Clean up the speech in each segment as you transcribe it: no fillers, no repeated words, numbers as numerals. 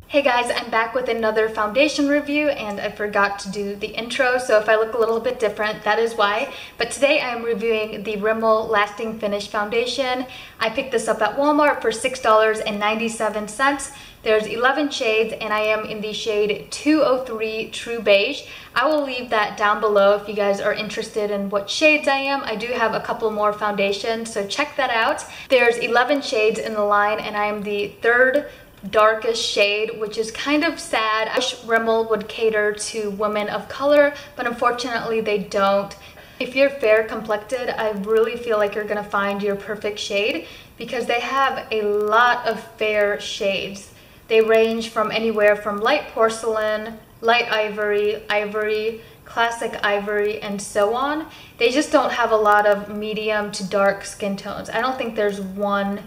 Hey guys, I'm back with another foundation review and I forgot to do the intro, so if I look a little bit different, that is why. But today I am reviewing the Rimmel Lasting Finish Foundation. I picked this up at Walmart for $6.97. There's 11 shades and I am in the shade 203 True Beige. I will leave that down below if you guys are interested in what shades I am. I do have a couple more foundations, so check that out. There's 11 shades in the line and I am the third darkest shade, which is kind of sad. I wish Rimmel would cater to women of color, but unfortunately they don't. If you're fair complected, I really feel like you're gonna find your perfect shade because they have a lot of fair shades. They range from anywhere from light porcelain, light ivory, ivory, classic ivory, and so on. They just don't have a lot of medium to dark skin tones. I don't think there's one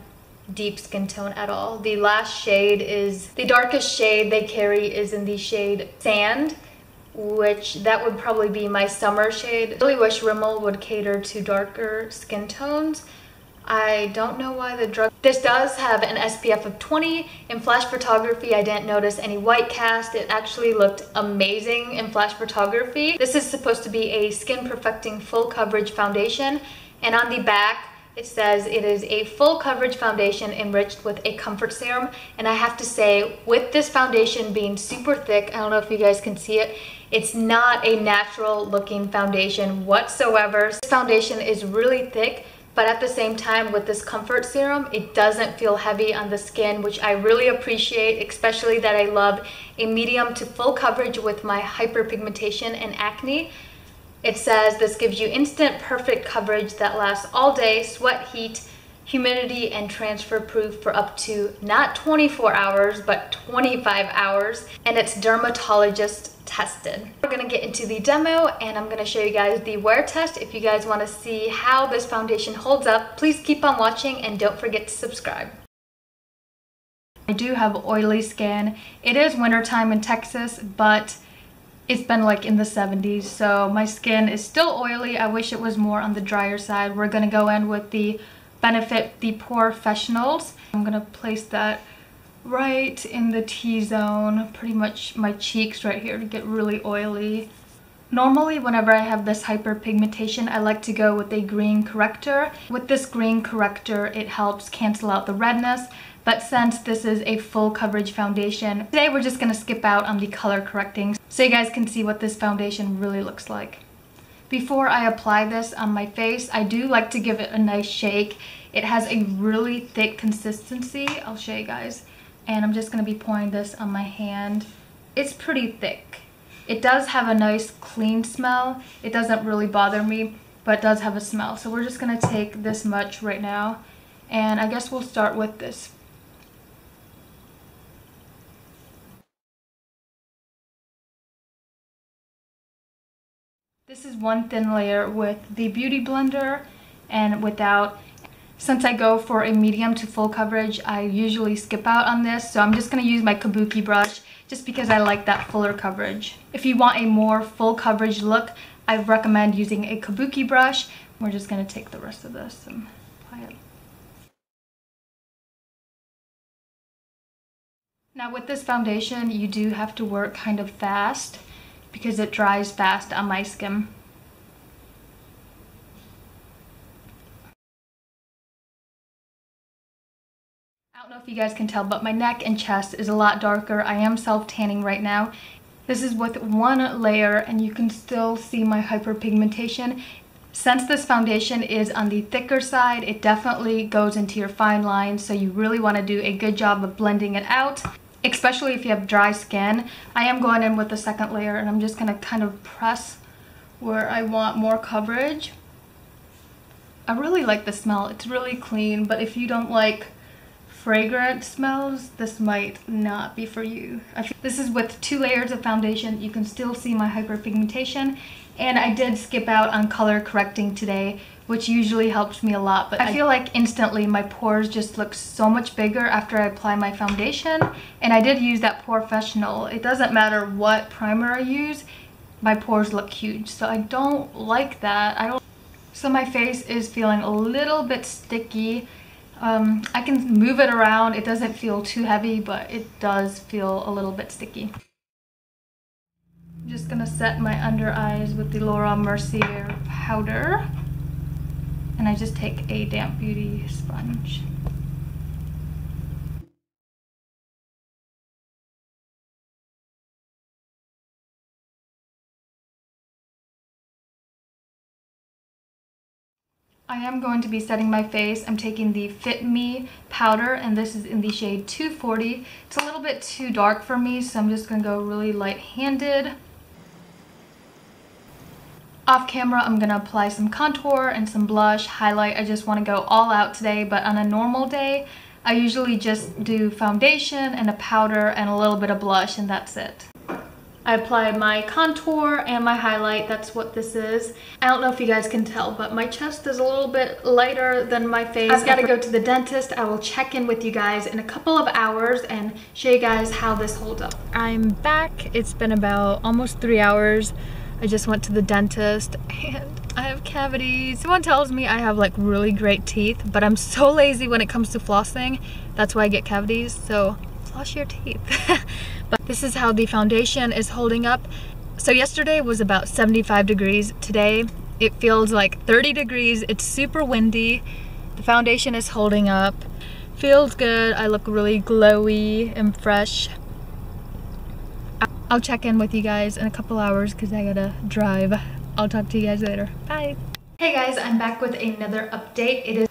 deep skin tone at all. The last shade is the darkest shade they carry is in the shade Sand, which that would probably be my summer shade. I really wish Rimmel would cater to darker skin tones. I don't know why this does have an SPF of 20. In flash photography, I didn't notice any white cast. It actually looked amazing in flash photography. This is supposed to be a skin perfecting full coverage foundation, and on the back it says it is a full coverage foundation enriched with a comfort serum. And I have to say, with this foundation being super thick, I don't know if you guys can see it, it's not a natural looking foundation whatsoever. This foundation is really thick, but at the same time with this comfort serum, it doesn't feel heavy on the skin, which I really appreciate, especially that I love a medium to full coverage with my hyperpigmentation and acne. It says this gives you instant perfect coverage that lasts all day, sweat, heat, humidity, and transfer proof for up to not 24 hours, but 25 hours. And it's dermatologist tested. We're gonna get into the demo and I'm gonna show you guys the wear test. If you guys wanna see how this foundation holds up, please keep on watching and don't forget to subscribe. I do have oily skin. It is wintertime in Texas, but it's been like in the 70s, so my skin is still oily. I wish it was more on the drier side. We're gonna go in with the Benefit the Professionals. I'm gonna place that right in the T-zone, pretty much my cheeks right here to get really oily. Normally, whenever I have this hyperpigmentation, I like to go with a green corrector. With this green corrector, it helps cancel out the redness. But since this is a full coverage foundation, today we're just gonna skip out on the color correcting so you guys can see what this foundation really looks like. Before I apply this on my face, I do like to give it a nice shake. It has a really thick consistency. I'll show you guys. And I'm just gonna be pouring this on my hand. It's pretty thick. It does have a nice clean smell. It doesn't really bother me, but it does have a smell. So we're just gonna take this much right now. And I guess we'll start with this. This is one thin layer with the Beauty Blender and without. Since I go for a medium to full coverage, I usually skip out on this. So I'm just going to use my kabuki brush just because I like that fuller coverage. If you want a more full coverage look, I recommend using a kabuki brush. We're just going to take the rest of this and apply it. Now with this foundation, you do have to work kind of fast because it dries fast on my skin. I don't know if you guys can tell, but my neck and chest is a lot darker. I am self-tanning right now. This is with one layer and you can still see my hyperpigmentation. Since this foundation is on the thicker side, it definitely goes into your fine lines, so you really want to do a good job of blending it out. Especially if you have dry skin. I am going in with the second layer and I'm just going to kind of press where I want more coverage. I really like the smell. It's really clean, but if you don't like fragrant smells, this might not be for you. This is with 2 layers of foundation. You can still see my hyperpigmentation, and I did skip out on color correcting today, which usually helps me a lot, but I feel like instantly my pores just look so much bigger after I apply my foundation. And I did use that Professional. It doesn't matter what primer I use, my pores look huge, so I don't like that. So my face is feeling a little bit sticky. I can move it around. It doesn't feel too heavy, but it does feel a little bit sticky. I'm just gonna set my under eyes with the Laura Mercier powder. And I just take a damp beauty sponge. I am going to be setting my face. I'm taking the Fit Me powder, and this is in the shade 240. It's a little bit too dark for me, so I'm just gonna go really light-handed. Off camera, I'm gonna apply some contour and some blush, highlight. I just wanna go all out today, but on a normal day, I usually just do foundation and a powder and a little bit of blush, and that's it. I applied my contour and my highlight. That's what this is. I don't know if you guys can tell, but my chest is a little bit lighter than my face. I've got to go to the dentist. I will check in with you guys in a couple of hours and show you guys how this holds up. I'm back. It's been about almost 3 hours. I just went to the dentist and I have cavities. Someone tells me I have like really great teeth, but I'm so lazy when it comes to flossing. That's why I get cavities, so floss your teeth. But this is how the foundation is holding up. So yesterday was about 75 degrees. Today it feels like 30 degrees. It's super windy. The foundation is holding up. Feels good. I look really glowy and fresh. I'll check in with you guys in a couple hours because I gotta drive. I'll talk to you guys later. Bye. Hey guys, I'm back with another update.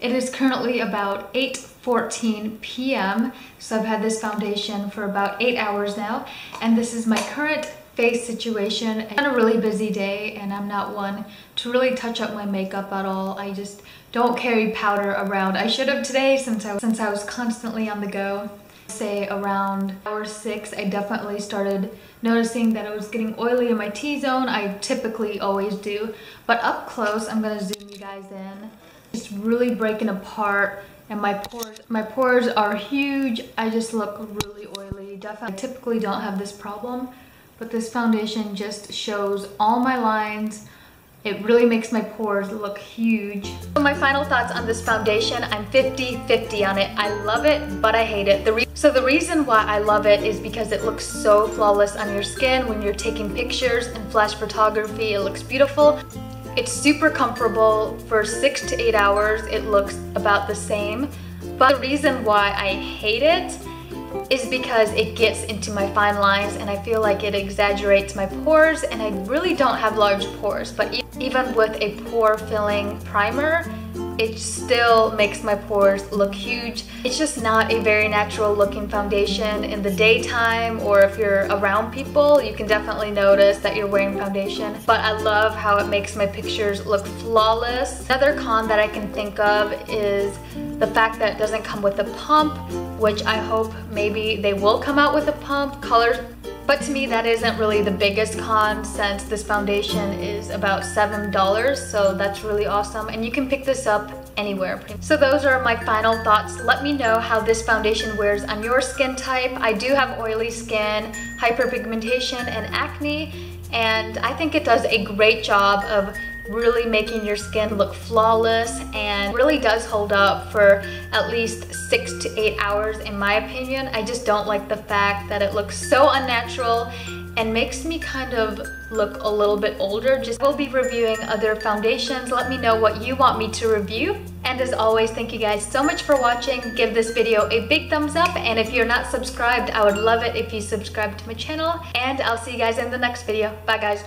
It is currently about 8:14 p.m. So I've had this foundation for about 8 hours now, and this is my current face situation. It's been a really busy day, and I'm not one to really touch up my makeup at all. I just don't carry powder around. I should have today since I was constantly on the go. Say around hour 6, I definitely started noticing that it was getting oily in my T-zone. I typically always do, but up close, I'm gonna zoom you guys in. It's really breaking apart, and my pores are huge. I just look really oily. Definitely, I typically don't have this problem, but this foundation just shows all my lines. It really makes my pores look huge. So my final thoughts on this foundation, I'm 50-50 on it. I love it, but I hate it. So the reason why I love it is because it looks so flawless on your skin. When you're taking pictures and flash photography, it looks beautiful. It's super comfortable. For 6 to 8 hours, it looks about the same. But the reason why I hate it is because it gets into my fine lines, and I feel like it exaggerates my pores, and I really don't have large pores. But even with a pore filling primer, it still makes my pores look huge. It's just not a very natural looking foundation. In the daytime, or if you're around people, you can definitely notice that you're wearing foundation, but I love how it makes my pictures look flawless. Another con that I can think of is the fact that it doesn't come with a pump, which I hope maybe they will come out with a pump. Colors. But to me, that isn't really the biggest con, since this foundation is about $7, so that's really awesome, and you can pick this up anywhere. So those are my final thoughts. Let me know how this foundation wears on your skin type. I do have oily skin, hyperpigmentation, and acne, and I think it does a great job of really making your skin look flawless, and really does hold up for at least 6 to 8 hours in my opinion. I just don't like the fact that it looks so unnatural and makes me kind of look a little bit older. We'll be reviewing other foundations. Let me know what you want me to review. And as always, thank you guys so much for watching. Give this video a big thumbs up, and if you're not subscribed, I would love it if you subscribe to my channel, and I'll see you guys in the next video. Bye guys.